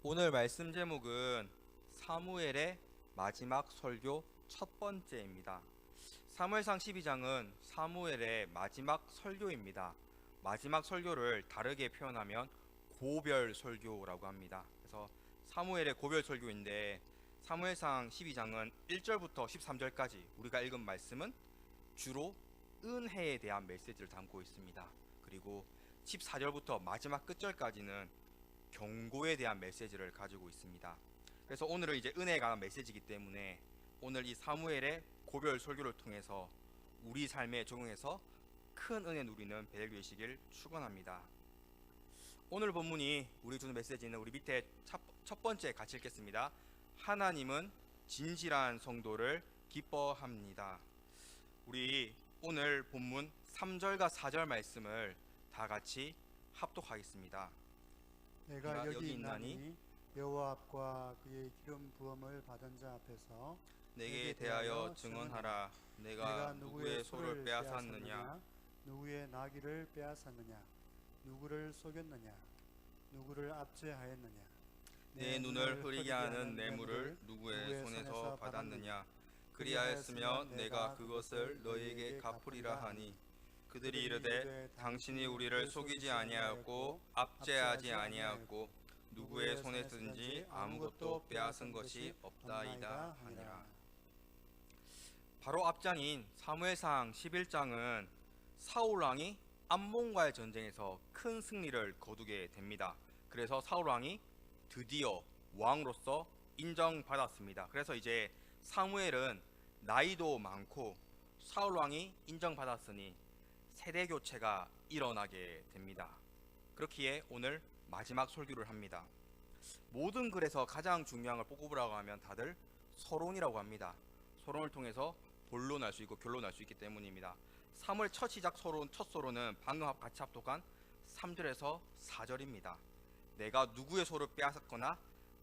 오늘 말씀 제목은 사무엘의 마지막 설교 첫 번째입니다. 사무엘상 12장은 사무엘의 마지막 설교입니다. 마지막 설교를 다르게 표현하면 고별 설교라고 합니다. 그래서 사무엘의 고별 설교인데 사무엘상 12장은 1절부터 13절까지 우리가 읽은 말씀은 주로 은혜에 대한 메시지를 담고 있습니다. 그리고 14절부터 마지막 끝절까지는 경고에 대한 메시지를 가지고 있습니다. 그래서 오늘은 이제 은혜에 관한 메시지이기 때문에 오늘 이 사무엘의 고별 설교를 통해서 우리 삶에 적용해서 큰 은혜 누리는 배들 되시길 축원합니다. 오늘 본문이 우리 주는 메시지는 우리 밑에 첫 번째 같이 읽겠습니다. 하나님은 진실한 성도를 기뻐합니다. 우리 오늘 본문 3절과 4절 말씀을 다 같이 합독하겠습니다. 내가 여기 있나니 여호와 앞과 그의 기름 부음을 받은 자 앞에서 내게 대하여 증언하라. 내가 누구의 소를 빼앗았느냐? 누구의 나귀를 빼앗았느냐? 누구를 속였느냐? 누구를 압제하였느냐? 내 눈을 흐리게 하는 뇌물을 누구의 손에서 받았느냐? 그리하였으면 내가 그것을 너희에게 갚으리라 하니 그들이 이르되 당신이 우리를 속이지 아니하였고 압제하지 아니하였고 누구의 손에든지 아무것도 빼앗은 것이 없다이다 하니라. 바로 앞장인 사무엘상 11장은 사울 왕이 암몬과의 전쟁에서 큰 승리를 거두게 됩니다. 그래서 사울 왕이 드디어 왕으로서 인정받았습니다. 그래서 이제 사무엘은 나이도 많고 사울 왕이 인정받았으니 세대 교체가 일어나게 됩니다. 그렇기에 오늘 마지막 설교를 합니다. 모든 글에서 가장 중요한 걸 뽑으라고 하면 다들 서론이라고 합니다. 서론을 통해서 본론할 수 있고 결론할 수 있기 때문입니다. 3월 첫 시작 서론, 첫 서론은 방금 같이 합독한 3절에서 4절입니다. 내가 누구의 소를 빼앗았거나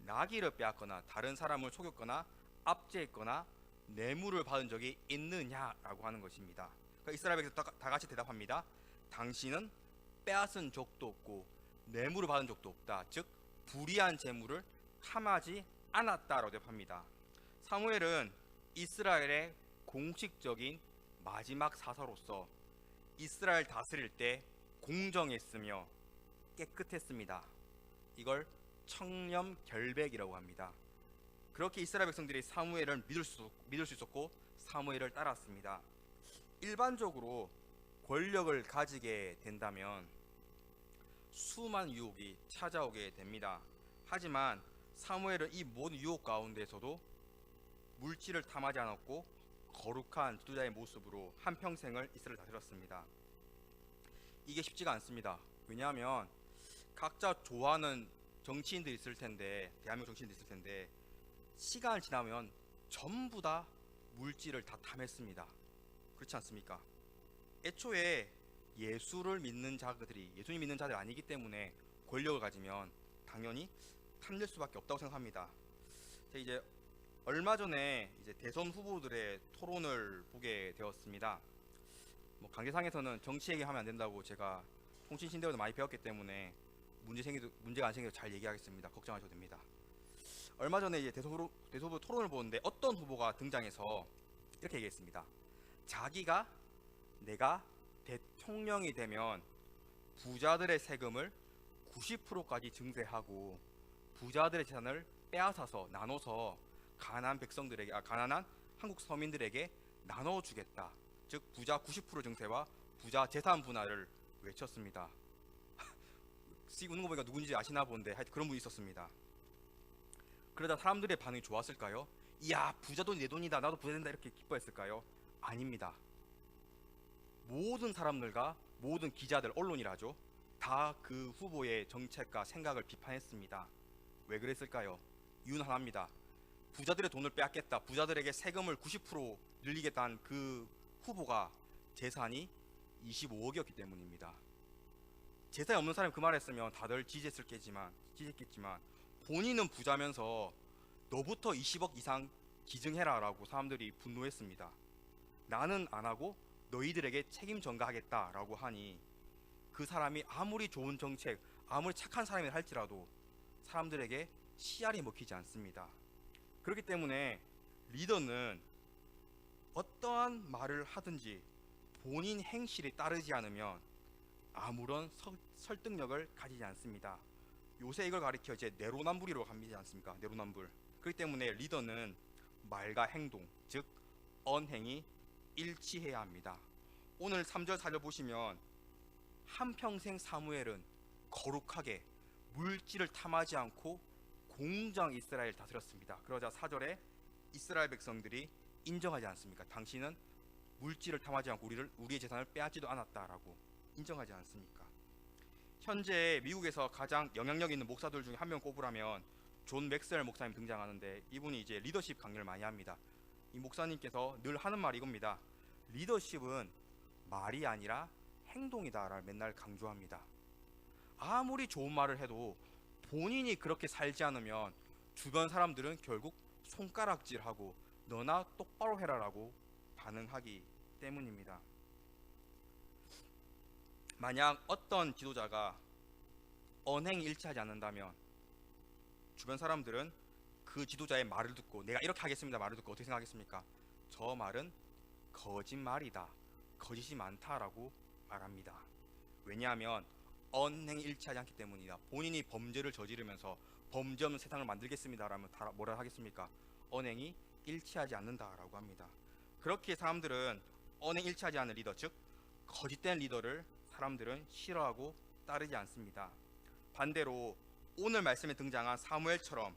나귀를 빼앗거나 다른 사람을 속였거나 압제했거나 뇌물을 받은 적이 있느냐라고 하는 것입니다. 이스라엘 백성 다 같이 대답합니다. 당신은 빼앗은 적도 없고 뇌물을 받은 적도 없다. 즉 불의한 재물을 탐하지 않았다라고 대답합니다. 사무엘은 이스라엘의 공식적인 마지막 사사로서 이스라엘 다스릴 때 공정했으며 깨끗했습니다. 이걸 청렴결백이라고 합니다. 그렇게 이스라엘 백성들이 사무엘을 믿을 수 있었고 사무엘을 따랐습니다. 일반적으로 권력을 가지게 된다면 수많은 유혹이 찾아오게 됩니다. 하지만 사무엘은 이 모든 유혹 가운데서도 물질을 탐하지 않았고 거룩한 지도자의 모습으로 한평생을 이스라엘을 다스렸습니다. 이게 쉽지가 않습니다. 왜냐하면 각자 좋아하는 정치인들이 있을 텐데, 대한민국 정치인들이 있을 텐데 시간을 지나면 전부 다 물질을 다 탐했습니다. 그렇지 않습니까? 애초에 예수를 믿는 자들이 예수님 믿는 자들이 아니기 때문에 권력을 가지면 당연히 탐낼 수밖에 없다고 생각합니다. 제가 이제 얼마 전에 이제 대선 후보들의 토론을 보게 되었습니다. 강제상에서는 정치 얘기하면 안 된다고 제가 통신신대에도 많이 배웠기 때문에 문제가 안 생겨도 잘 얘기하겠습니다. 걱정하셔도 됩니다. 얼마 전에 이제 대선 후보 토론을 보는데 어떤 후보가 등장해서 이렇게 얘기했습니다. 자기가 내가 대통령이 되면 부자들의 세금을 90%까지 증세하고 부자들의 재산을 빼앗아서 나눠서 가난한 한국 서민들에게 나눠주겠다. 즉 부자 90% 증세와 부자 재산 분할을 외쳤습니다. 웃는 거 보니까 누군지 아시나 본데 하여튼 그런 분이 있었습니다. 그러다 사람들의 반응이 좋았을까요? 이야 부자 돈이 내 돈이다 나도 부자 된다 이렇게 기뻐했을까요? 아닙니다. 모든 사람들과 모든 기자들, 언론이라죠. 다 그 후보의 정책과 생각을 비판했습니다. 왜 그랬을까요? 이유는 하나입니다. 부자들의 돈을 빼앗겠다, 부자들에게 세금을 90% 늘리겠다는 그 후보가 재산이 25억이었기 때문입니다. 재산이 없는 사람이 그 말했으면 다들 지지했겠지만 본인은 부자면서 너부터 20억 이상 기증해라 라고 사람들이 분노했습니다. 나는 안 하고 너희들에게 책임 전가하겠다라고 하니 그 사람이 아무리 좋은 정책, 아무리 착한 사람이 할지라도 사람들에게 씨알이 먹히지 않습니다. 그렇기 때문에 리더는 어떠한 말을 하든지 본인 행실에 따르지 않으면 아무런 설득력을 가지지 않습니다. 요새 이걸 가리켜 이제 내로남불이라고 합니다 않습니까? 내로남불. 그렇기 때문에 리더는 말과 행동, 즉 언행이 일치해야 합니다. 오늘 3절 4절 보시면 한평생 사무엘은 거룩하게 물질을 탐하지 않고 공정 이스라엘 다스렸습니다. 그러자 4절에 이스라엘 백성들이 인정하지 않습니까? 당신은 물질을 탐하지 않고 우리의 재산을 빼앗지도 않았다라고 인정하지 않습니까? 현재 미국에서 가장 영향력 있는 목사들 중에 한 명 꼽으라면 존 맥스웰 목사님 등장하는데, 이분이 이제 리더십 강연을 많이 합니다. 이 목사님께서 늘 하는 말이 이겁니다. 리더십은 말이 아니라 행동이다라고 맨날 강조합니다. 아무리 좋은 말을 해도 본인이 그렇게 살지 않으면 주변 사람들은 결국 손가락질하고 너나 똑바로 해라라고 반응하기 때문입니다. 만약 어떤 지도자가 언행이 일치하지 않는다면 주변 사람들은 그 지도자의 말을 듣고 내가 이렇게 하겠습니다 말을 듣고 어떻게 생각하겠습니까? 저 말은 거짓말이다, 거짓이 많다라고 말합니다. 왜냐하면 언행이 일치하지 않기 때문이다. 본인이 범죄를 저지르면서 범죄 없는 세상을 만들겠습니다라면 뭐라 하겠습니까? 언행이 일치하지 않는다라고 합니다. 그렇게 사람들은 언행 일치하지 않는 리더, 즉 거짓된 리더를 사람들은 싫어하고 따르지 않습니다. 반대로 오늘 말씀에 등장한 사무엘처럼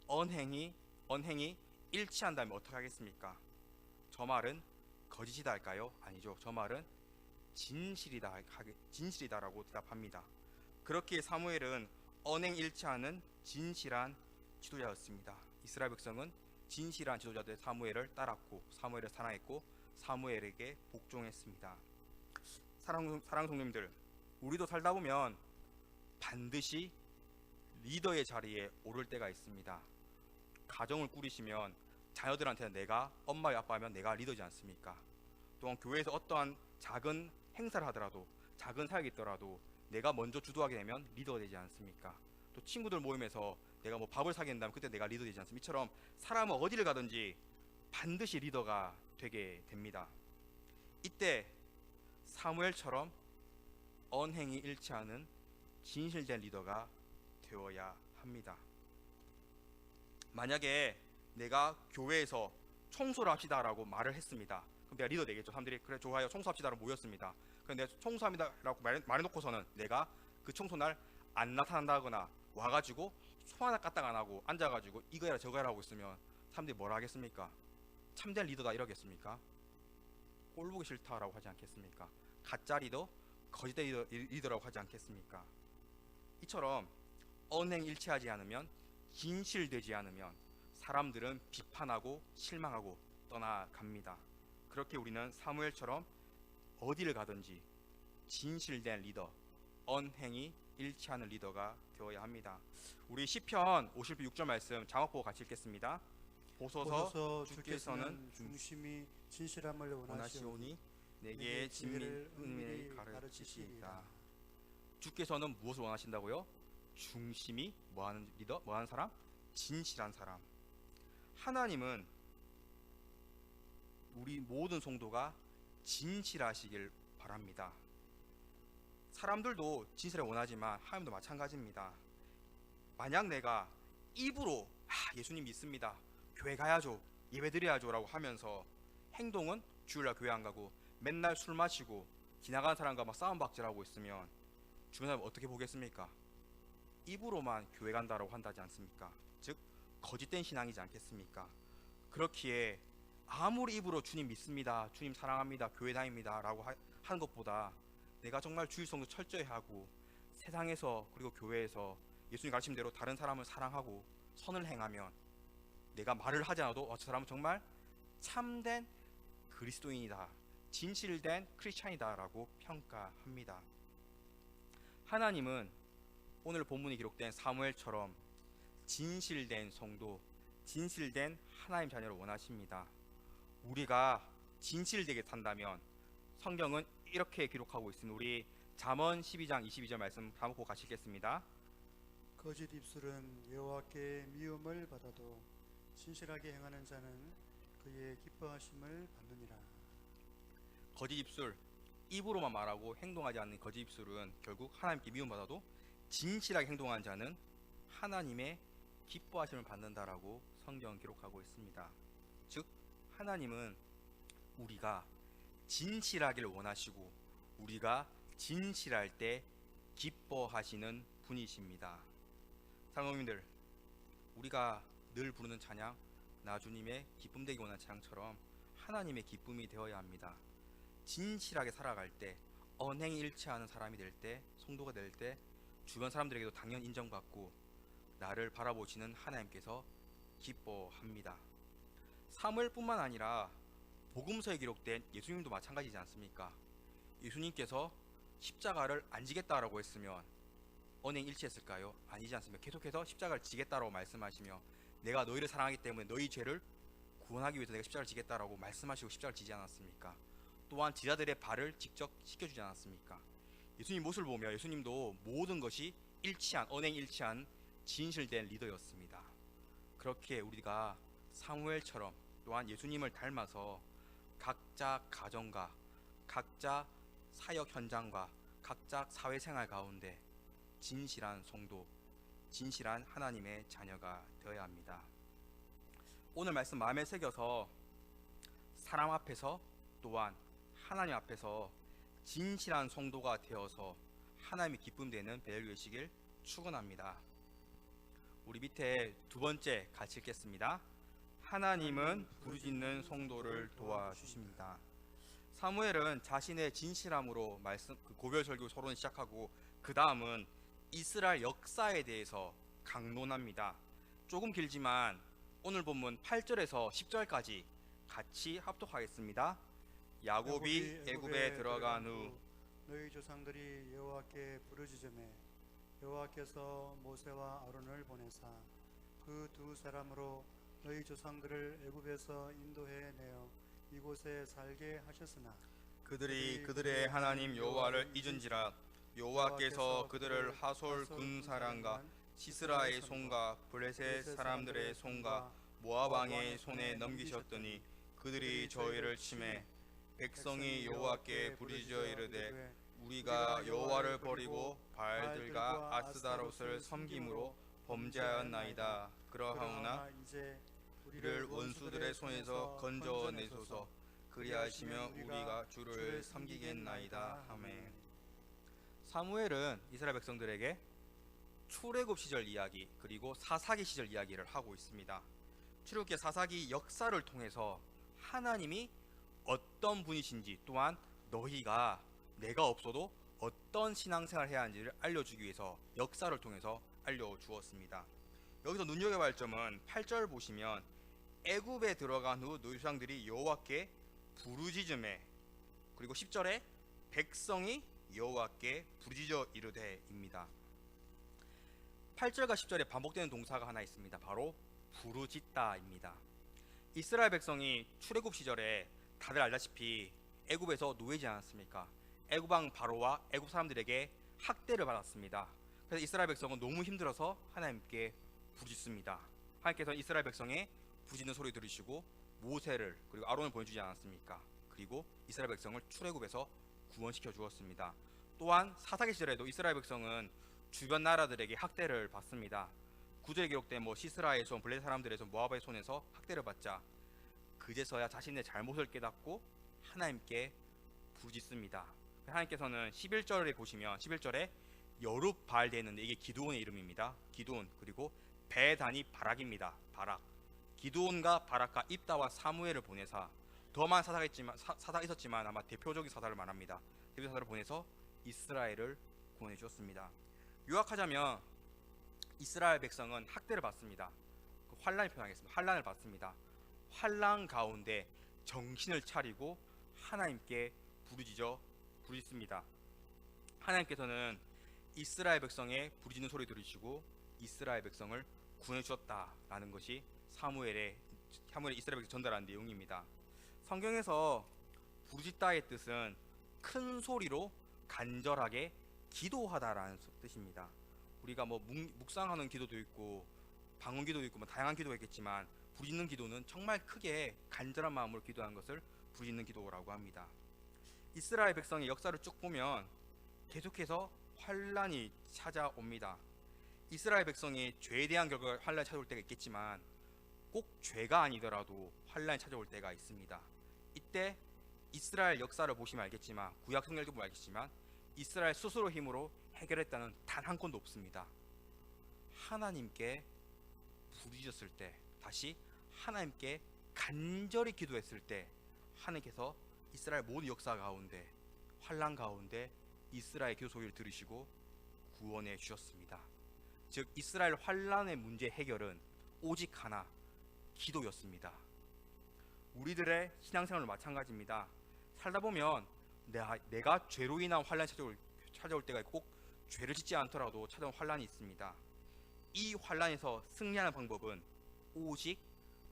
언행이 일치한다면 어떻게 하겠습니까? 저 말은 거짓이다 할까요? 아니죠. 저 말은 진실이다라고 대답합니다. 그렇기에 사무엘은 언행 일치하는 진실한 지도자였습니다. 이스라엘 백성은 진실한 지도자들 사무엘을 따랐고 사무엘을 사랑했고 사무엘에게 복종했습니다. 사랑 성도님들, 우리도 살다 보면 반드시 리더의 자리에 오를 때가 있습니다. 가정을 꾸리시면 자녀들한테는 내가 엄마 아빠면 내가 리더지 않습니까? 또한 교회에서 어떠한 작은 행사를 하더라도 작은 사역이 있더라도 내가 먼저 주도하게 되면 리더가 되지 않습니까? 또 친구들 모임에서 내가 뭐 밥을 사게 된다면 그때 내가 리더 되지 않습니까? 이처럼 사람은 어디를 가든지 반드시 리더가 되게 됩니다. 이때 사무엘처럼 언행이 일치하는 진실된 리더가 되어야 합니다. 만약에 내가 교회에서 청소를 합시다라고 말을 했습니다. 그럼 내가 리더 되겠죠. 사람들이 그래 좋아요 청소합시다라고 모였습니다. 그럼 내가 청소합니다라고 말해놓고서는 내가 그 청소날 안 나타난다거나 와가지고 손 하나 까딱 안 하고 앉아가지고 이거 해라 저거 해라 하고 있으면 사람들이 뭐라 하겠습니까? 참된 리더다 이러겠습니까? 꼴 보기 싫다라고 하지 않겠습니까? 가짜 리더, 거짓된 리더라고 하지 않겠습니까? 이처럼 언행 일치하지 않으면, 진실되지 않으면 사람들은 비판하고 실망하고 떠나갑니다. 그렇게 우리는 사무엘처럼 어디를 가든지 진실된 리더, 언행이 일치하는 리더가 되어야 합니다. 우리 시편 56절 말씀 자막 보고 같이 읽겠습니다. 보소서 주께서는 중심이 진실함을 원하시오니 내게 진리를 은밀히 가르치시리이다. 주께서는 무엇을 원하신다고요? 중심이 뭐하는 리더? 뭐하는 사람? 진실한 사람. 하나님은 우리 모든 성도가 진실하시길 바랍니다. 사람들도 진실을 원하지만 하나님도 마찬가지입니다. 만약 내가 입으로 예수님 믿습니다, 교회 가야죠, 예배 드려야죠 라고 하면서 행동은 주일날 교회 안 가고 맨날 술 마시고 지나가는 사람과 막 싸움박질하고 있으면 주변 사람 어떻게 보겠습니까? 입으로만 교회 간다라고 한다지 않습니까? 즉 거짓된 신앙이지 않겠습니까? 그렇기에 아무리 입으로 주님 믿습니다, 주님 사랑합니다, 교회 다닙니다 라고 하는 것보다 내가 정말 주일 성도 철저히 하고 세상에서 그리고 교회에서 예수님 가르침대로 다른 사람을 사랑하고 선을 행하면 내가 말을 하지 않아도 저 사람은 정말 참된 그리스도인이다, 진실된 크리스찬이다 라고 평가합니다. 하나님은 오늘 본문에 기록된 사무엘처럼 진실된 성도, 진실된 하나님 자녀를 원하십니다. 우리가 진실되게 산다면 성경은 이렇게 기록하고 있습니다. 우리 잠언 12장 22절 말씀 다먹고 같이 읽겠습니다. 거짓 입술은 여호와께 미움을 받아도 진실하게 행하는 자는 그의 기뻐하심을 받느니라. 거짓 입술, 입으로만 말하고 행동하지 않는 거짓 입술은 결국 하나님께 미움받아도 진실하게 행동하는 자는 하나님의 기뻐하심을 받는다라고 성경은 기록하고 있습니다. 즉 하나님은 우리가 진실하기를 원하시고 우리가 진실할 때 기뻐하시는 분이십니다. 사랑하는 우리가 늘 부르는 찬양, 나 주님의 기쁨 되기 원하는 찬양처럼 하나님의 기쁨이 되어야 합니다. 진실하게 살아갈 때, 언행이 일치하는 사람이 될 때, 성도가 될 때 주변 사람들에게도 당연 인정받고 나를 바라보시는 하나님께서 기뻐합니다. 사무엘뿐만 아니라 복음서에 기록된 예수님도 마찬가지지 않습니까? 예수님께서 십자가를 안 지겠다라고 했으면 언행 일치했을까요? 아니지 않습니까? 계속해서 십자가를 지겠다라고 말씀하시며 내가 너희를 사랑하기 때문에 너희 죄를 구원하기 위해서 내가 십자가를 지겠다라고 말씀하시고 십자가를 지지 않았습니까? 또한 제자들의 발을 직접 씻겨주지 않았습니까? 예수님 모습을 보며 예수님도 모든 것이 일치한, 언행 일치한 진실된 리더였습니다. 그렇게 우리가 사무엘처럼 또한 예수님을 닮아서 각자 가정과 각자 사역 현장과 각자 사회생활 가운데 진실한 성도, 진실한 하나님의 자녀가 되어야 합니다. 오늘 말씀 마음에 새겨서 사람 앞에서 또한 하나님 앞에서 진실한 성도가 되어서 하나님의 기쁨 되는 배를 되시길 축원합니다. 우리 밑에 두 번째 같이 읽겠습니다. 하나님은 부르짖는 성도를 도와주십니다. 사무엘은 자신의 진실함으로 고별 설교 서론을 시작하고 그 다음은 이스라엘 역사에 대해서 강론합니다. 조금 길지만 오늘 본문 8절에서 10절까지 같이 합독하겠습니다. 야곱이 애굽에 들어간 후 너희 조상들이 여호와께 부르짖으매 여호와께서 모세와 아론을 보내사 그 두 사람으로 너희 조상들을 애굽에서 인도해 내어 이곳에 살게 하셨으나 그들이 그들의 하나님 여호와를 잊은지라 여호와께서 그들을 하솔 군사랑과 시스라의 손과 블레셋 사람들의 손과 모압 왕의 손에 넘기셨더니 그들이 저희를 치매 백성이 여호와께 부르짖어 이르되 우리가 여호와를 버리고 바알들과 아스다롯을 섬김으로 범죄하였나이다. 그러하오나 우리를 원수들의 손에서 건져내소서. 그리하시며 우리가 주를 섬기겠나이다. 아멘. 사무엘은 이스라엘 백성들에게 출애굽 시절 이야기 그리고 사사기 시절 이야기를 하고 있습니다. 출애굽기 사사기 역사를 통해서 하나님이 어떤 분이신지 또한 너희가 내가 없어도 어떤 신앙생활을 해야 하는지를 알려주기 위해서 역사를 통해서 알려주었습니다. 여기서 눈여겨봐야 할 점은 8절 보시면 애굽에 들어간 후 너희 조상들이 여호와께 부르짖으매 그리고 10절에 백성이 여호와께 부르짖어 이르되입니다. 8절과 10절에 반복되는 동사가 하나 있습니다. 바로 부르짖다입니다. 이스라엘 백성이 출애굽 시절에 다들 알다시피 애굽에서 노예지 않았습니까? 애굽 왕 바로와 애굽 사람들에게 학대를 받았습니다. 그래서 이스라엘 백성은 너무 힘들어서 하나님께 부르짖습니다. 하나님께서 이스라엘 백성의 부르짖는 소리 들으시고 모세를 그리고 아론을 보내주지 않았습니까? 그리고 이스라엘 백성을 출애굽에서 구원시켜 주었습니다. 또한 사사기 시절에도 이스라엘 백성은 주변 나라들에게 학대를 받습니다. 구절에 기록된 시스라의 손, 블레셋 사람들의 손, 모압의 손에서 학대를 받자 그제서야 자신의 잘못을 깨닫고 하나님께 부르짖습니다. 하나님께서는 11절에 보시면 11절에 여룹바알 되는데 이게 기드온의 이름입니다. 기드온 그리고 배단이 바락입니다. 바락. 기드온과 바락과 입다와 사무엘을 보내사 더만 사사가 있었지만 아마 대표적인 사사를 말합니다. 대표 사사를 보내서 이스라엘을 구원해 주었습니다. 요약하자면 이스라엘 백성은 학대를 받습니다. 환란이 표현하겠습니다. 환란을 받습니다. 환란 가운데 정신을 차리고 하나님께 부르짖습니다. 하나님께서는 이스라엘 백성의 부르짖는 소리 들으시고 이스라엘 백성을 구원해 주었다라는 것이 사무엘의 이스라엘 백성 전달한 내용입니다. 성경에서 부르짖다의 뜻은 큰 소리로 간절하게 기도하다라는 뜻입니다. 우리가 뭐 묵상하는 기도도 있고 방언 기도도 있고 뭐 다양한 기도가 있겠지만 부르짖는 기도는 정말 크게 간절한 마음으로 기도하는 것을 부르짖는 기도라고 합니다. 이스라엘 백성의 역사를 쭉 보면 계속해서 환란이 찾아옵니다. 이스라엘 백성이 죄에 대한 결과 환란이 찾아올 때가 있겠지만 꼭 죄가 아니더라도 환란이 찾아올 때가 있습니다. 이때 이스라엘 역사를 보시면 알겠지만 구약 성경을 보면 알겠지만 이스라엘 스스로 힘으로 해결했다는 단 한 건도 없습니다. 하나님께 부르짖었을 때, 다시 하나님께 간절히 기도했을 때 하나님께서 이스라엘 모든 역사 가운데 환란 가운데 이스라엘 기도 소리를 들으시고 구원해 주셨습니다. 즉 이스라엘 환란의 문제 해결은 오직 하나, 기도였습니다. 우리들의 신앙생활도 마찬가지입니다. 살다 보면 내가 죄로 인한 환란이 찾아올 때가 있고 꼭 죄를 짓지 않더라도 찾아온 환란이 있습니다. 이 환란에서 승리하는 방법은 오직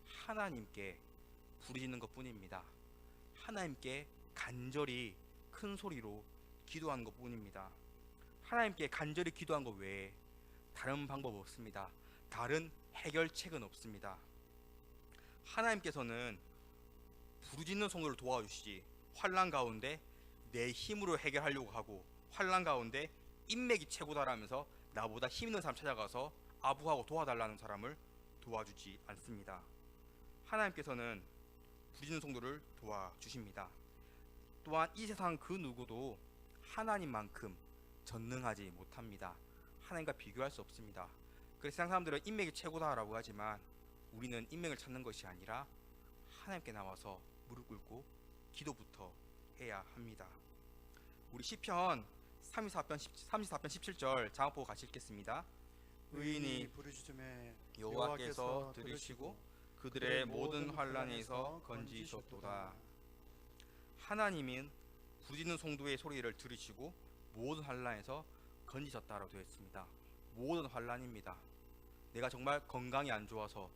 하나님께 부르짖는 것뿐입니다. 하나님께 간절히 큰 소리로 기도하는 것뿐입니다. 하나님께 간절히 기도한 것 외에 다른 방법 없습니다. 다른 해결책은 없습니다. 하나님께서는 부르짖는 성도를 도와주시지 환란 가운데 내 힘으로 해결하려고 하고 환란 가운데 인맥이 최고다라면서 나보다 힘 있는 사람 찾아가서 아부하고 도와달라는 사람을 도와주지 않습니다. 하나님께서는 부르짖는 성도를 도와주십니다. 또한 이 세상 그 누구도 하나님만큼 전능하지 못합니다. 하나님과 비교할 수 없습니다. 그래서 세상 사람들은 인맥이 최고다라고 하지만 우리는 인맥을 찾는 것이 아니라 하나님께 나와서 무릎 꿇고 기도부터 해야 합니다. 우리 시편 34편 17절 장악 보고 같이 읽겠습니다. 의인이 부르짖음에 여호와께서 들으시고 그들의 모든 환란에서 건지셨도다. 하나님은 부르짖는 성도의 소리를 들으시고 모든 환란에서 건지셨다라고 되어 있습니다. 모든 환란입니다. 내가 정말 건강이 안 좋아서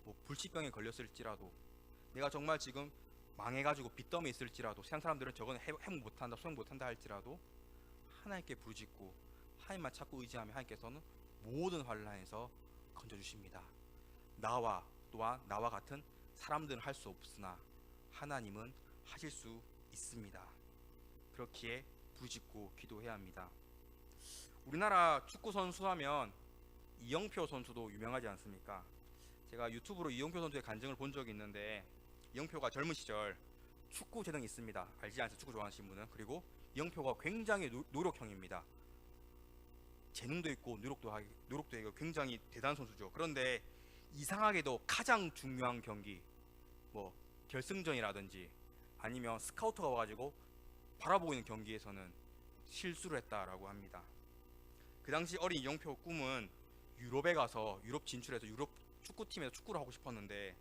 뭐 불치병에 걸렸을지라도 내가 정말 지금 망해가지고 빚더미에 있을지라도 세상 사람들은 저거는 해몽 못한다 소용 못한다 할지라도 하나님께 부르짖고 하나님만 찾고 의지하면 하나님께서는 모든 환란에서 건져주십니다. 나와 또한 나와 같은 사람들은 할 수 없으나 하나님은 하실 수 있습니다. 그렇기에 부르짖고 기도해야 합니다. 우리나라 축구 선수 하면 이영표 선수도 유명하지 않습니까? 제가 유튜브로 이영표 선수의 간증을 본 적이 있는데 이영표가 젊은 시절 축구 재능이 있습니다. 알지 않습니까? 축구 좋아하시는 분은. 그리고 이영표가 굉장히 노력형입니다. 재능도 있고 노력도 하고 굉장히 대단한 선수죠. 그런데 이상하게도 가장 중요한 경기 뭐 결승전이라든지 아니면 스카우터가 와가지고 바라보고 있는 경기에서는 실수를 했다라고 합니다. 그 당시 어린 이영표 꿈은 유럽에 가서 유럽 진출해서 유럽 축구팀에서 축구를 하고 싶었는데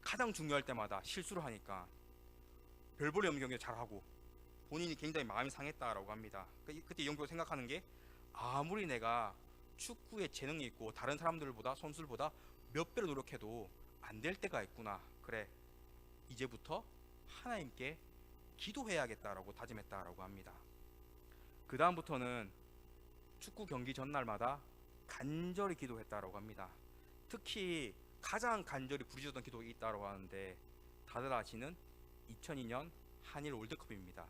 가장 중요할 때마다 실수를 하니까 별 볼일 없는 경기를 잘하고 본인이 굉장히 마음이 상했다라고 합니다. 그때 이영표가 생각하는 게 아무리 내가 축구에 재능이 있고 다른 사람들보다 선수들보다 몇 배로 노력해도 안 될 때가 있구나. 그래 이제부터 하나님께 기도해야겠다라고 다짐했다라고 합니다. 그 다음부터는 축구 경기 전날마다 간절히 기도했다라고 합니다. 특히 가장 간절히 부르짖었던 기도가 있다고 하는데 다들 아시는 2002년 한일 월드컵입니다.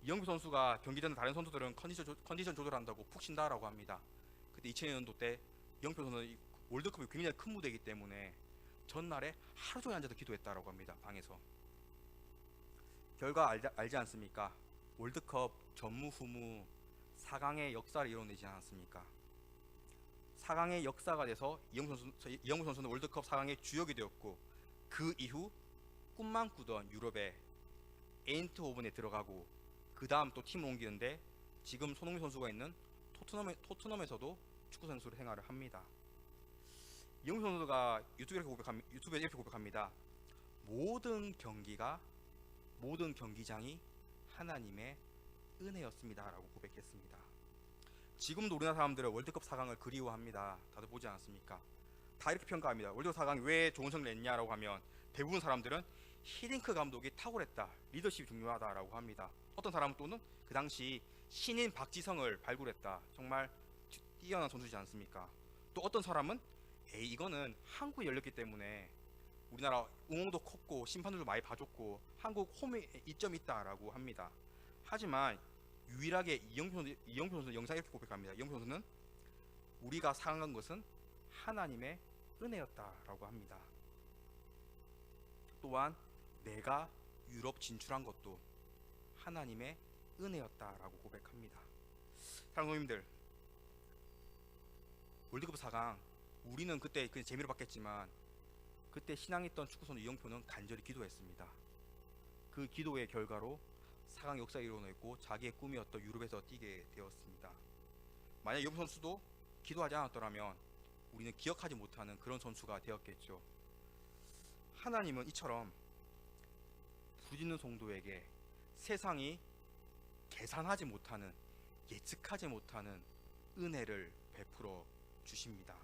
이영표 선수가 경기 전에 다른 선수들은 컨디션 조절한다고 푹 쉰다라고 합니다. 그때 2002년도 때 이영표 선수는 월드컵이 굉장히 큰 무대이기 때문에 전날에 하루 종일 앉아서 기도했다라고 합니다. 방에서. 결과 알지 않습니까? 월드컵 전무후무 4강의 역사를 이뤄내지 않았습니까? 4강의 역사가 돼서 이영표 선수는 월드컵 4강의 주역이 되었고 그 이후 꿈만 꾸던 유럽의 에인트호븐에 들어가고 그 다음 또 팀을 옮기는데 지금 손흥민 선수가 있는 토트넘에서도 축구 선수로 생활을 합니다. 이영표 선수가 유튜브에 이렇게 고백합니다. 모든 경기장이 하나님의 은혜였습니다라고 고백했습니다. 지금도 우리나라 사람들은 월드컵 4강을 그리워합니다. 다들 보지 않았습니까? 다 이렇게 평가합니다. 월드컵 4강이 왜 좋은 성적을 냈냐라고 하면 대부분 사람들은 히딩크 감독이 탁월했다, 리더십이 중요하다라고 합니다. 어떤 사람은 또는 그 당시 신인 박지성을 발굴했다, 정말 뛰어난 선수지 않습니까? 또 어떤 사람은 에이 이거는 한국에 열렸기 때문에 우리나라 응원도 컸고 심판들도 많이 봐줬고 한국 홈에 이점이 있다라고 합니다. 하지만 유일하게 이영표 선수 영상 이렇게 고백합니다. 이영표 선수는 우리가 상한 것은 하나님의 은혜였다라고 합니다. 또한 내가 유럽 진출한 것도 하나님의 은혜였다라고 고백합니다. 사랑하는 성도님들, 월드컵 4강 우리는 그때 그냥 재미로 봤겠지만 그때 신앙했던 축구선수 이영표는 간절히 기도했습니다. 그 기도의 결과로 4강 역사를 이뤄냈고 자기의 꿈이었던 유럽에서 뛰게 되었습니다. 만약 이영표 선수도 기도하지 않았더라면 우리는 기억하지 못하는 그런 선수가 되었겠죠. 하나님은 이처럼 부르짖는 성도에게 세상이 계산하지 못하는, 예측하지 못하는 은혜를 베풀어 주십니다.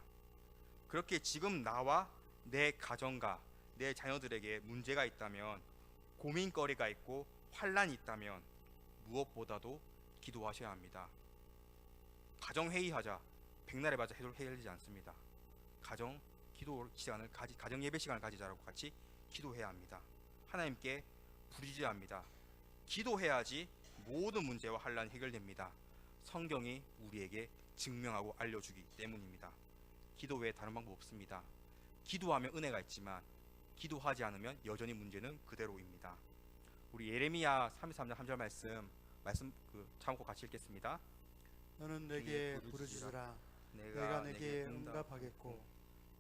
그렇게 지금 나와 내 가정과 내 자녀들에게 문제가 있다면, 고민거리가 있고 환란이 있다면 무엇보다도 기도하셔야 합니다. 가정회의하자, 백날에 맞아 해결되지 않습니다. 가정 예배 시간을 가지자라고 같이 기도해야 합니다. 하나님께 부르짖어야 합니다. 기도해야지 모든 문제와 환란이 해결됩니다. 성경이 우리에게 증명하고 알려주기 때문입니다. 기도 외에 다른 방법 없습니다. 기도하면 은혜가 있지만 기도하지 않으면 여전히 문제는 그대로입니다. 우리 예레미야 33장 3절 말씀 참고 같이 읽겠습니다. 너는 내게 부르짖으라. 내가 내게 응답하겠고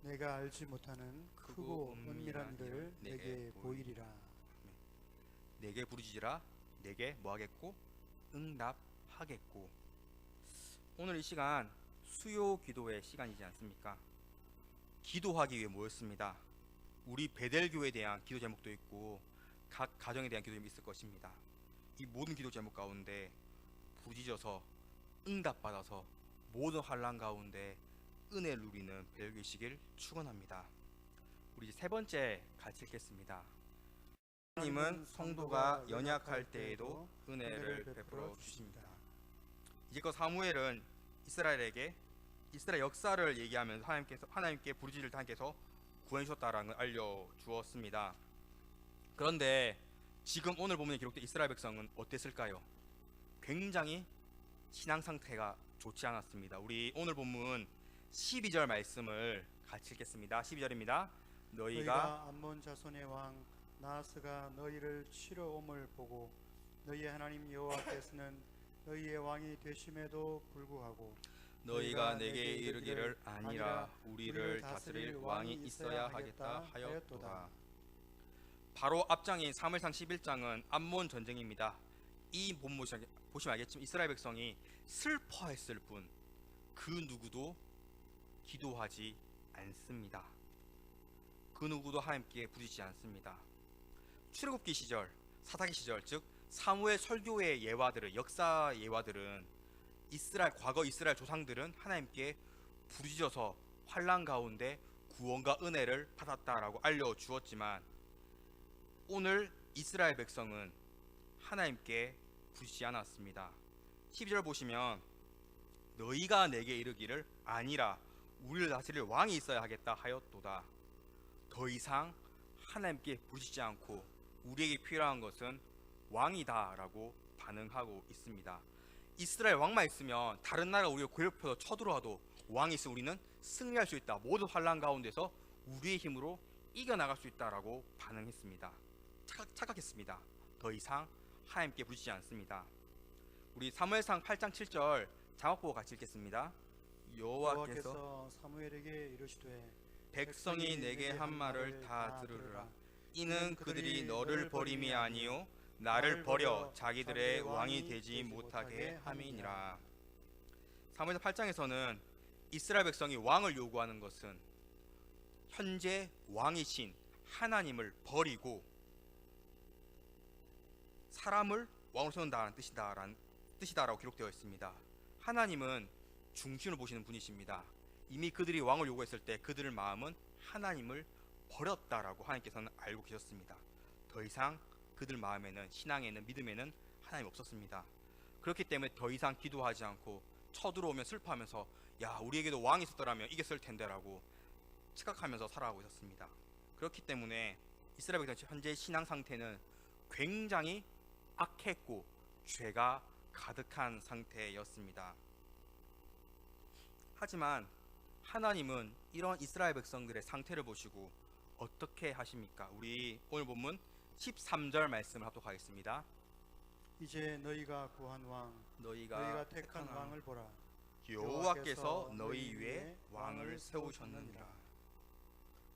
내가 알지 못하는 크고 은밀한 일을 내게 보이리라. 내게 부르짖으라. 내게 뭐하겠고? 응답하겠고. 오늘 이 시간 수요 기도의 시간이지 않습니까? 기도하기 위해 모였습니다. 우리 베델교에 대한 기도 제목도 있고 각 가정에 대한 기도 제목이 있을 것입니다. 이 모든 기도 제목 가운데 부르짖어서 응답받아서 모든 환난 가운데 은혜를 누리는 베델교이시길 축원합니다. 우리 이제 세 번째 같이 읽겠습니다. 하나님은 성도가 연약할 때에도 은혜를 베풀어 주십니다. 이제껏 사무엘은 이스라엘 역사를 얘기하면서 하나님께 부르짖을 때 하나님께서 구원해 주셨다라는 걸 알려주었습니다. 그런데 지금 오늘 본문에 기록된 이스라엘 백성은 어땠을까요? 굉장히 신앙 상태가 좋지 않았습니다. 우리 오늘 본문 12절 말씀을 같이 읽겠습니다. 12절입니다. 너희가 암몬 자손의 왕 나하스가 너희를 치러 옴을 보고 너희의 하나님 여호와께서는 너희의 왕이 되심에도 불구하고 너희가 내게 이르기를 아니라 우리를 다스릴 왕이 있어야 하겠다 하였도다. 바로 앞장인 사무엘상 11장은 암몬 전쟁입니다. 이 본문 보시면 알겠지만 이스라엘 백성이 슬퍼했을 뿐 그 누구도 기도하지 않습니다. 그 누구도 하나님께 부르짖지 않습니다. 출애굽기 시절, 사사기 시절, 즉 사무엘 설교의 예화들은, 역사 예화들은 과거 이스라엘 조상들은 하나님께 부르짖어서 환난 가운데 구원과 은혜를 받았다라고 알려주었지만 오늘 이스라엘 백성은 하나님께 부르짖지 않았습니다. 12절 보시면 너희가 내게 이르기를 아니라 우리를 다스릴 왕이 있어야 하겠다 하였도다. 더 이상 하나님께 부르짖지 않고 우리에게 필요한 것은 왕이다 라고 반응하고 있습니다. 이스라엘 왕만 있으면 다른 나라가 우리를 괴롭혀서 쳐들어와도 왕이 있으면 우리는 승리할 수 있다, 모든 환난 가운데서 우리의 힘으로 이겨나갈 수 있다라고 반응했습니다. 착각했습니다. 더 이상 하나님께 부르짖지 않습니다. 우리 사무엘상 8장 7절 자막 보고 같이 읽겠습니다. 여호와께서 사무엘에게 이르시되 백성이 내게 한 말을 다 들으라. 이는 그들이 너를 버림이 아니요 나를 버려 자기들의 왕이 되지 못하게 함이니라. 사무엘상 8장에서는 이스라엘 백성이 왕을 요구하는 것은 현재 왕이신 하나님을 버리고 사람을 왕으로 세운다는 뜻이다라고 기록되어 있습니다. 하나님은 중심을 보시는 분이십니다. 이미 그들이 왕을 요구했을 때 그들의 마음은 하나님을 버렸다라고 하나님께서는 알고 계셨습니다. 더 이상 그들 마음에는, 신앙에는, 믿음에는 하나님 없었습니다. 그렇기 때문에 더 이상 기도하지 않고 쳐들어오면 슬퍼하면서 야, 우리에게도 왕이 있었더라면 이겼을 텐데라고 착각하면서 살아가고 있었습니다. 그렇기 때문에 이스라엘 백성 현재 신앙 상태는 굉장히 악했고 죄가 가득한 상태였습니다. 하지만 하나님은 이런 이스라엘 백성들의 상태를 보시고 어떻게 하십니까? 우리 오늘 본문 13절 말씀을 합독하겠습니다. 이제 너희가 구한 왕, 너희가 너희가 택한 왕을 보라. 여호와께서 너희 위에 왕을 세우셨느니라.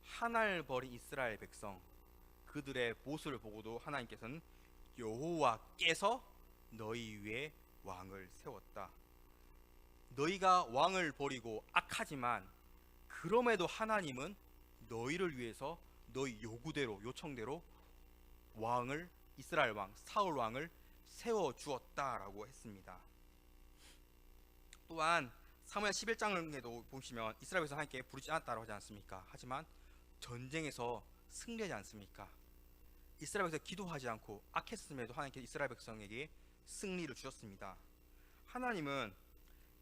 하나를 버린 이스라엘 백성, 그들의 모습을 보고도 하나님께서는 여호와께서 너희 위에 왕을 세웠다. 너희가 왕을 버리고 악하지만 그럼에도 하나님은 너희를 위해서 너희 요구대로, 요청대로 왕을, 이스라엘 왕 사울 왕을 세워 주었다라고 했습니다. 또한 사무엘 11장에도 보시면 이스라엘 백성 하나님께 부르지 않았다고 하지 않습니까? 하지만 전쟁에서 승리하지 않습니까? 이스라엘 백성 기도하지 않고 악했음에도 하나님께서 이스라엘 백성에게 승리를 주셨습니다. 하나님은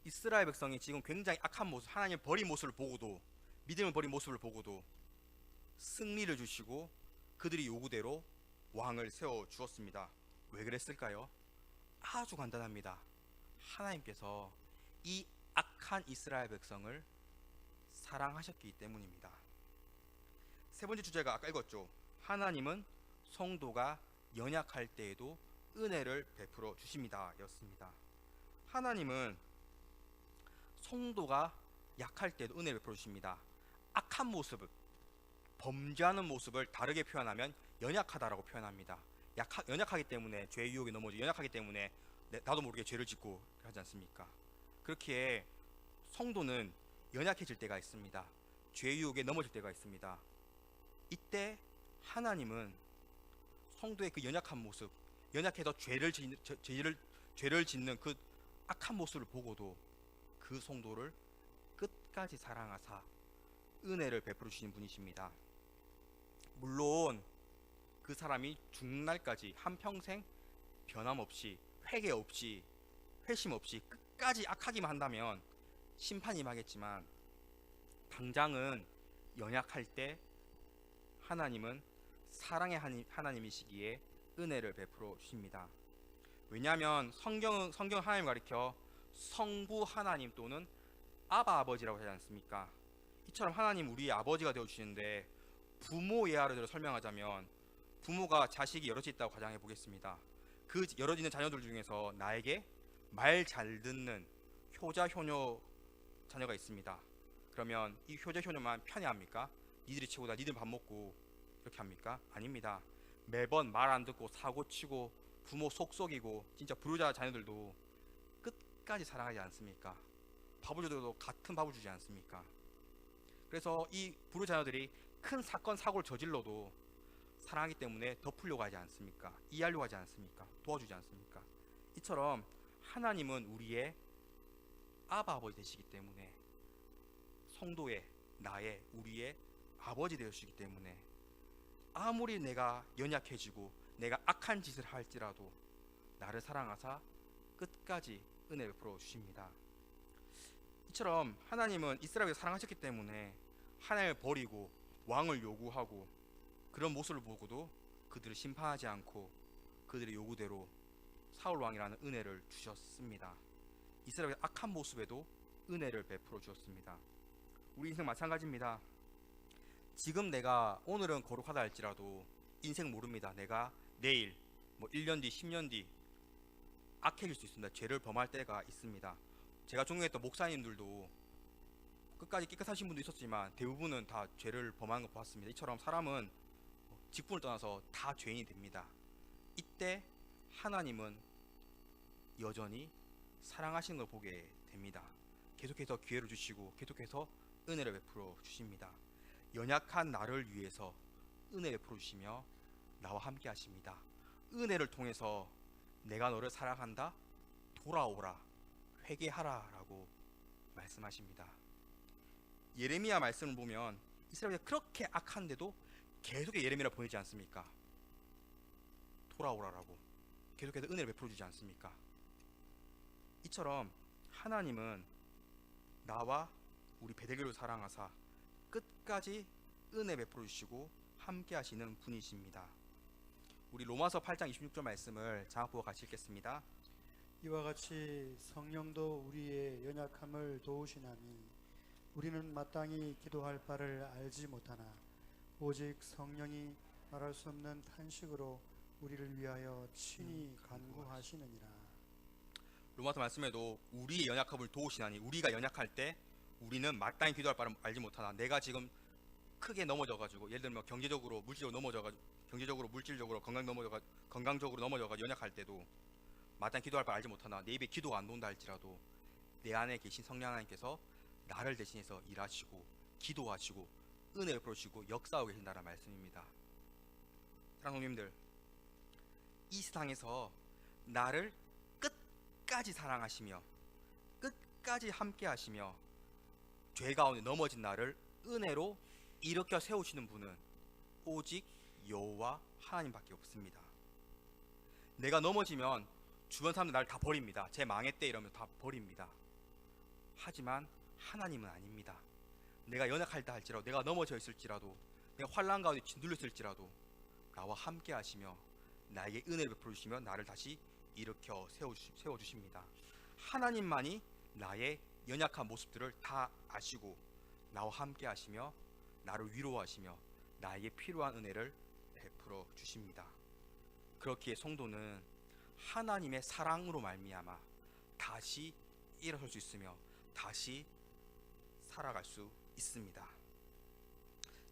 이스라엘 백성이 지금 굉장히 악한 모습, 하나님을 버린 모습을 보고도, 믿음을 버린 모습을 보고도 승리를 주시고 그들이 요구대로 왕을 세워 주었습니다. 왜 그랬을까요? 아주 간단합니다. 하나님께서 이 악한 이스라엘 백성을 사랑하셨기 때문입니다. 세 번째 주제가 아까 읽었죠. 하나님은 성도가 연약할 때에도 은혜를 베풀어 주십니다 였습니다. 하나님은 성도가 약할 때도 은혜를 베풀어 주십니다. 악한 모습을, 범죄하는 모습을 다르게 표현하면 연약하다라고 표현합니다. 연약하기 때문에 죄의 유혹에 넘어지, 연약하기 때문에 나도 모르게 죄를 짓고 하지 않습니까? 그렇기에 성도는 연약해질 때가 있습니다. 죄의 유혹에 넘어질 때가 있습니다. 이때 하나님은 성도의 그 연약한 모습, 연약해서 죄를 짓는 그 악한 모습을 보고도 그 성도를 끝까지 사랑하사 은혜를 베풀어 주시는 분이십니다. 물론 그 사람이 죽는 날까지 한평생 변함없이, 회개 없이, 회심 없이 끝까지 악하기만 한다면 심판이 임하겠지만, 당장은 연약할 때 하나님은 사랑의 하나님이시기에 은혜를 베풀어 주십니다. 왜냐하면 성경은 하나님을 가리켜 성부 하나님 또는 아바 아버지라고 하지 않습니까? 이처럼 하나님 우리의 아버지가 되어주시는데, 부모 예화를 설명하자면 부모가 자식이 여럿이 있다고 가정해 보겠습니다. 그 여럿 있는 자녀들 중에서 나에게 말 잘 듣는 효자 효녀 자녀가 있습니다. 그러면 이 효자 효녀만 편애합니까? 니들이 최고다, 니들 밥 먹고 이렇게 합니까? 아닙니다. 매번 말 안 듣고 사고 치고 부모 속 썩이고 진짜 불효자 자녀들도 끝까지 사랑하지 않습니까? 밥을 줘도 같은 밥을 주지 않습니까? 그래서 이 불효자 자녀들이 큰 사건 사고를 저질러도 사랑하기 때문에 덮으려고 하지 않습니까? 이해하려고 하지 않습니까? 도와주지 않습니까? 이처럼 하나님은 우리의 아바 아버지 되시기 때문에, 성도의, 나의, 우리의 아버지 되시기 때문에 아무리 내가 연약해지고 내가 악한 짓을 할지라도 나를 사랑하사 끝까지 은혜 베풀어 주십니다. 이처럼 하나님은 이스라엘을 사랑하셨기 때문에 하나님을 버리고 왕을 요구하고 그런 모습을 보고도 그들을 심판하지 않고 그들의 요구대로 사울 왕이라는 은혜를 주셨습니다. 이스라엘의 악한 모습에도 은혜를 베풀어 주었습니다. 우리 인생 마찬가지입니다. 지금 내가 오늘은 거룩하다 할지라도 인생 모릅니다. 내가 내일, 1년 뒤, 10년 뒤 악해질 수 있습니다. 죄를 범할 때가 있습니다. 제가 존경했던 목사님들도 끝까지 깨끗하신 분도 있었지만 대부분은 다 죄를 범하는 것 봤습니다. 이처럼 사람은 직분을 떠나서 다 죄인이 됩니다. 이때 하나님은 여전히 사랑하시는 걸 보게 됩니다. 계속해서 기회를 주시고 계속해서 은혜를 베풀어 주십니다. 연약한 나를 위해서 은혜 베풀어 주시며 나와 함께 하십니다. 은혜를 통해서 내가 너를 사랑한다, 돌아오라, 회개하라 라고 말씀하십니다. 예레미야 말씀을 보면 이스라엘이 그렇게 악한데도 계속 예레미야를 보내지 않습니까? 돌아오라라고 계속해서 은혜를 베풀어 주지 않습니까? 이처럼 하나님은 나와 우리 베델교를 사랑하사 끝까지 은혜 베풀어 주시고 함께 하시는 분이십니다. 우리 로마서 8장 26절 말씀을 장학부가 같이 읽겠습니다. 이와 같이 성령도 우리의 연약함을 도우시나니 우리는 마땅히 기도할 바를 알지 못하나 오직 성령이 말할 수 없는 탄식으로 우리를 위하여 친히 간구하시느니라. 로마서 말씀에도 우리의 연약함을 도우시나니, 우리가 연약할 때 우리는 마땅히 기도할 바를 알지 못하나, 내가 지금 크게 넘어져가지고, 예를 들면 경제적으로 물질적으로 넘어져가지고, 경제적으로 물질적으로 건강적으로 넘어져가지고 연약할 때도 마땅히 기도할 바를 알지 못하나 내 입에 기도가 안 나온다 할지라도 내 안에 계신 성령 하나님께서 나를 대신해서 일하시고 기도하시고 은혜 베풀어주시고 역사하고 계신다는 말씀입니다. 사랑하는 형님들, 이 세상에서 나를 끝까지 사랑하시며 끝까지 함께 하시며 죄 가운데 넘어진 나를 은혜로 일으켜 세우시는 분은 오직 여호와 하나님밖에 없습니다. 내가 넘어지면 주변 사람들 나를 다 버립니다. 쟤 망했대 이러면 다 버립니다. 하지만 하나님은 아닙니다. 내가 연약할다 할지라도, 내가 넘어져 있을지라도, 내가 환난 가운데 짓눌려 있을지라도 나와 함께 하시며 나에게 은혜를 베풀어 주시며 나를 다시 일으켜 세워주십니다. 하나님만이 나의 연약한 모습들을 다 아시고 나와 함께 하시며 나를 위로하시며 나에게 필요한 은혜를 베풀어 주십니다. 그렇기에 성도는 하나님의 사랑으로 말미암아 다시 일어설 수 있으며 다시 살아갈 수 있습니다.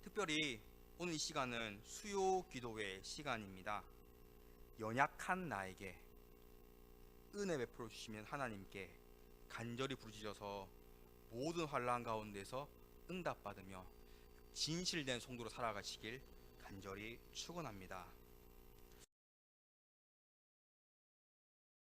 특별히 오늘 이 시간은 수요 기도의 시간입니다. 연약한 나에게 은혜 베풀어 주시면 하나님께 간절히 부르짖어서 모든 환난 가운데서 응답받으며 진실된 성도로 살아가시길 간절히 축원합니다.